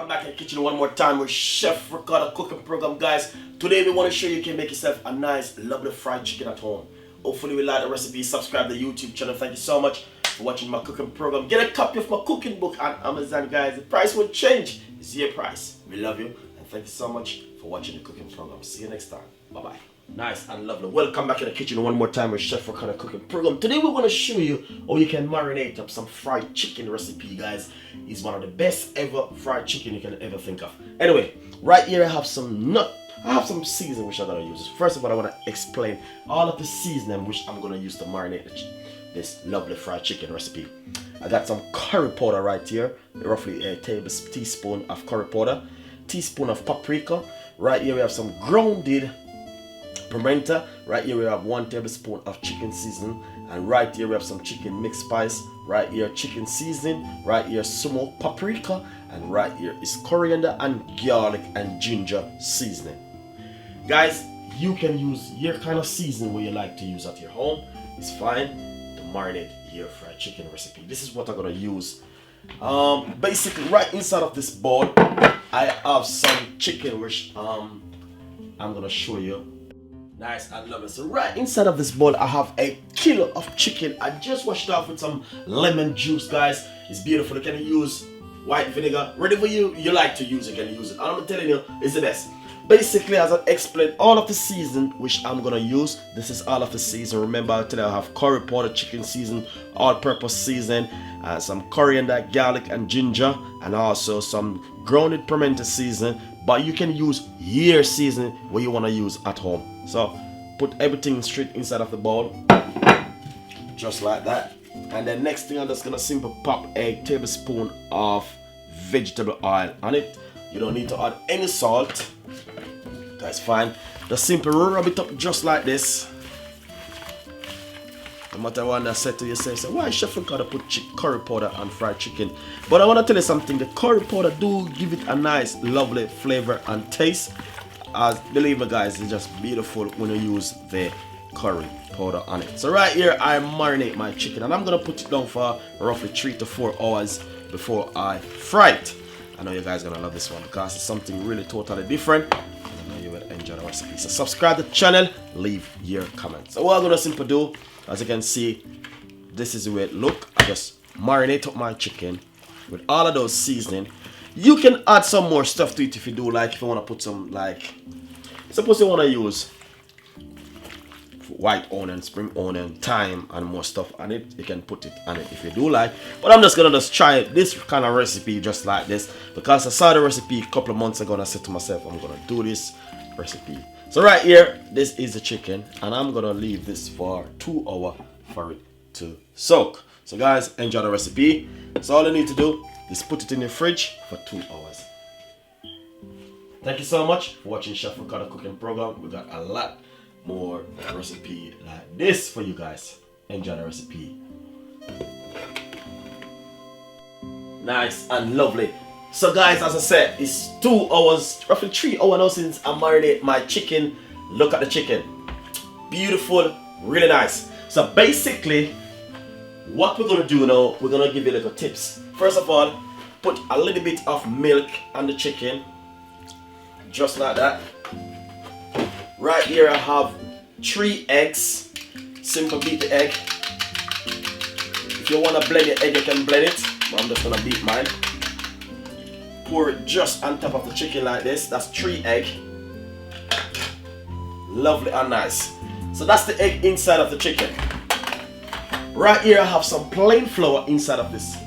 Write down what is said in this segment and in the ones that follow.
back in the kitchen one more time with Chef Ricardo cooking program, guys. Today we want to show you can make yourself a nice, lovely fried chicken at home. Hopefully you like the recipe. Subscribe to the YouTube channel. Thank you so much for watching my cooking program. Get a copy of my cooking book on Amazon, guys. The price will change. It's your price. We love you and thank you so much for watching the cooking program. See you next time. Bye bye. Nice and lovely. Welcome back in the kitchen one more time with Chef Ricardo cooking program. Today we're going to show you how you can marinate up some fried chicken recipe, guys. It's one of the best ever fried chicken you can ever think of. Anyway, right here I have some seasoning which I'm going to use. First of all, I want to explain all of the seasoning which I'm going to use to marinate this lovely fried chicken recipe. I got some curry powder right here, roughly a teaspoon of curry powder, teaspoon of paprika. Right here we have some grounded pimento. Right here we have 1 tablespoon of chicken seasoning, and right here we have some chicken mixed spice. Right here chicken seasoning, right here smoked paprika, and right here is coriander and garlic and ginger seasoning. Guys, you can use your kind of seasoning where you like to use at your home. It's fine to marinate your fried chicken recipe. This is what I'm gonna use. Basically right inside of this bowl I have some chicken which I'm gonna show you. Nice and lovely. So right inside of this bowl I have a kilo of chicken. I just washed it off with some lemon juice, guys. It's beautiful. You can use white vinegar, whatever you like to use, you can use it. And I'm telling you, it's the best. Basically, as I explained, all of the season which I'm gonna use, this is all of the season. Remember, today I have curry powder, chicken season, all-purpose season, some coriander, garlic, and ginger, and also some grounded pimento season. But you can use your season what you want to use at home. So put everything straight inside of the bowl, just like that. And then next thing, I'm just gonna simply pop a tablespoon of vegetable oil on it. You don't need to add any salt. That's fine. Just simply rub it up just like this. No matter what I said to you, say, why Chef Ricardo put curry powder on fried chicken? But I want to tell you something. The curry powder do give it a nice, lovely flavor and taste. As believe me, guys, it's just beautiful when you use the curry powder on it. So right here, I marinate my chicken, and I'm gonna put it down for roughly 3 to 4 hours before I fry it. I know you guys are gonna love this one because it's something really totally different. I know you will enjoy the recipe. So subscribe to the channel, leave your comments. So what I'm gonna simply do, as you can see, this is the way it look. I just marinate up my chicken with all of those seasoning. You can add some more stuff to it if you do like. If you want to put some, like, suppose you want to use white onion, spring onion, thyme, and more stuff on it, you can put it on it if you do like. But I'm just gonna try this kind of recipe just like this because I saw the recipe a couple of months ago and I said to myself, I'm gonna do this recipe. So right here, this is the chicken, and I'm gonna leave this for 2 hours for it to soak. So guys, enjoy the recipe. So all you need to do is put it in your fridge for 2 hours. Thank you so much for watching Chef Ricardo cooking program. We got a lot more recipe like this for you guys. Enjoy the recipe. Nice and lovely. So guys, as I said, it's 2 hours, roughly 3 hours now since I marinate my chicken. Look at the chicken. Beautiful, really nice. So basically, what we're gonna do now, we're gonna give you little tips. First of all, put a little bit of milk on the chicken, just like that. Right here I have 3 eggs. Simple beat the egg. If you want to blend your egg, you can blend it, but I'm just gonna beat mine. Pour it just on top of the chicken like this. That's 3 eggs. Lovely and nice. So that's the egg inside of the chicken. Right here I have some plain flour inside of this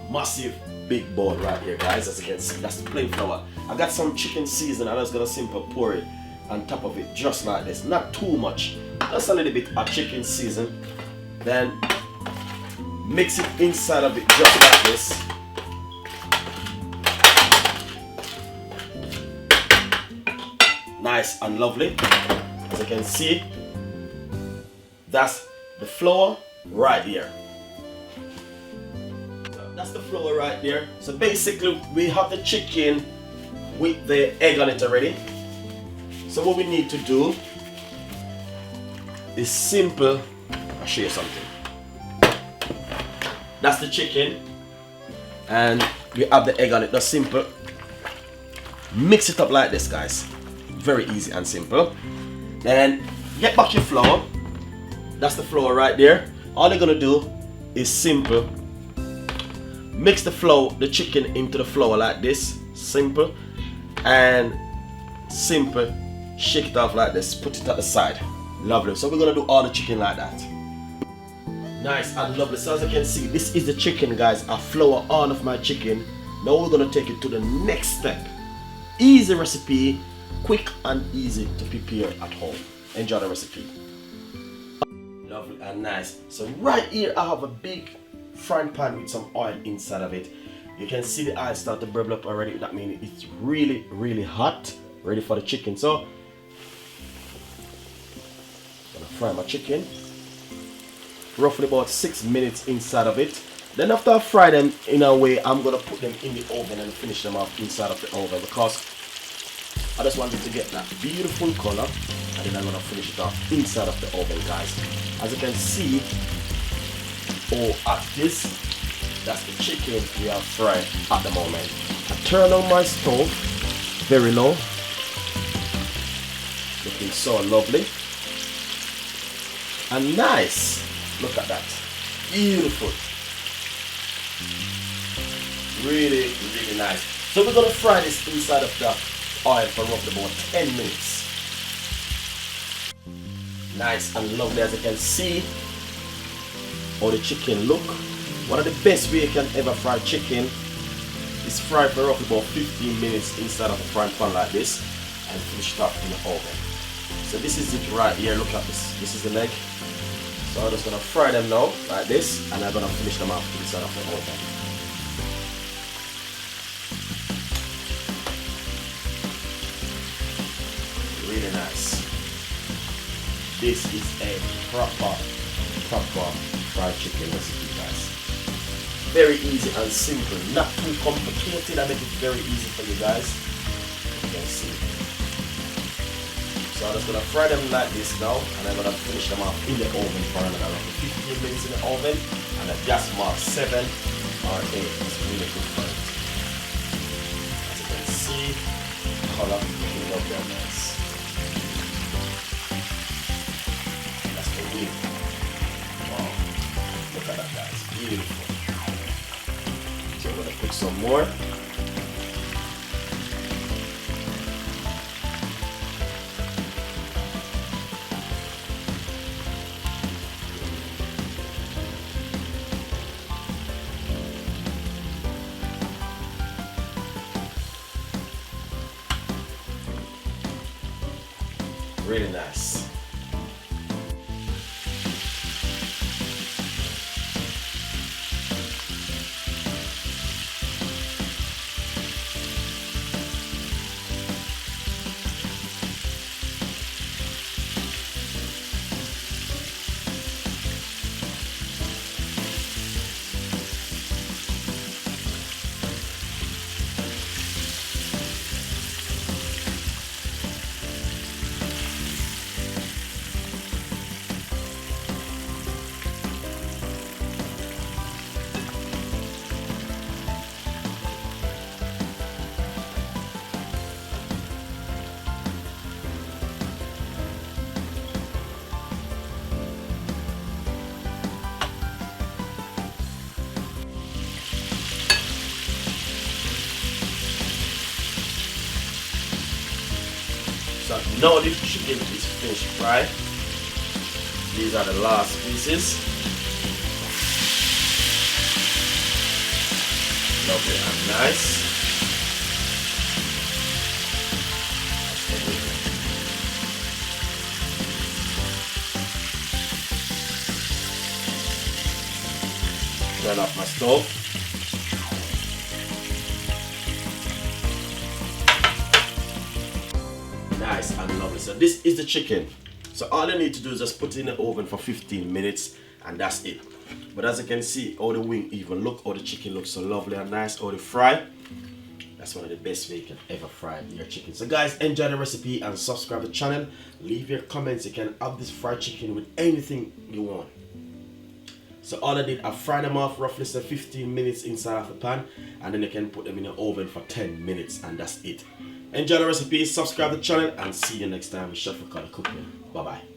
massive big bowl right here, guys. As you can see, that's the plain flour. I got some chicken seasoning. I'm just gonna simply pour it on top of it just like this. Not too much, just a little bit of chicken season. Then mix it inside of it just like this. Nice and lovely. As you can see, that's the flour right here. That's the flour right there. So basically we have the chicken with the egg on it already. So what we need to do is simple. I'll show you something. That's the chicken and we have the egg on it. That's simple. Mix it up like this, guys. Very easy and simple. Then get back your flour. That's the flour right there. All you're gonna do is simple. Mix the flour, the chicken into the flour like this. Simple. And simple. Shake it off like this. Put it at the side. Lovely. So we're gonna do all the chicken like that. Nice and lovely. So as you can see, this is the chicken, guys. I flour all of my chicken. Now we're gonna take it to the next step. Easy recipe, quick and easy to prepare at home. Enjoy the recipe. Lovely and nice. So right here I have a big frying pan with some oil inside of it. You can see the oil start to bubble up already. That means it's really hot, ready for the chicken. So I'm gonna fry my chicken. Roughly about 6 minutes inside of it. Then after I fry them in a way, I'm gonna put them in the oven and finish them off inside of the oven because I just wanted to get that beautiful color, and then I'm gonna finish it off inside of the oven, guys. As you can see, at this, that's the chicken we are frying at the moment. I turn on my stove very low, looking so lovely and nice. Look at that, beautiful. Really nice. So we're gonna fry this inside of the oil for roughly about 10 minutes. Nice and lovely. As you can see how the chicken look. One of the best way you can ever fry chicken is fry for roughly about 15 minutes inside of a frying pan like this and finish it up in the oven. So this is it right here. Look at this. This is the leg. So I'm just gonna fry them now like this, and I'm gonna finish them off inside of the oven. Really nice. This is a proper fried chicken recipe, guys. Very easy and simple, not too complicated. I make it very easy for you guys. You can see. So I'm just gonna fry them like this now, and I'm gonna finish them off in the oven for another 15 minutes in the oven, and the gas mark 7 or 8 is really good for it. As you can see, color looking lovely and nice. That's the wing. Wow, look at that, guys, beautiful. So I'm gonna put some more. Really nice. So now the chicken is finished fried. These are the last pieces. Lovely and nice. Turn off my stove. Nice and lovely. So this is the chicken. So all you need to do is just put it in the oven for 15 minutes and that's it. But as you can see, all the wing even look, all the chicken looks so lovely and nice, all the fry. That's one of the best way you can ever fry your chicken. So guys, enjoy the recipe and subscribe to the channel. Leave your comments. You can have this fried chicken with anything you want. So all I did, I fried them off roughly say 15 minutes inside of the pan, and then you can put them in the oven for 10 minutes, and that's it. Enjoy the recipe, subscribe to the channel, and see you next time with Chef Ricardo cooking. Bye bye.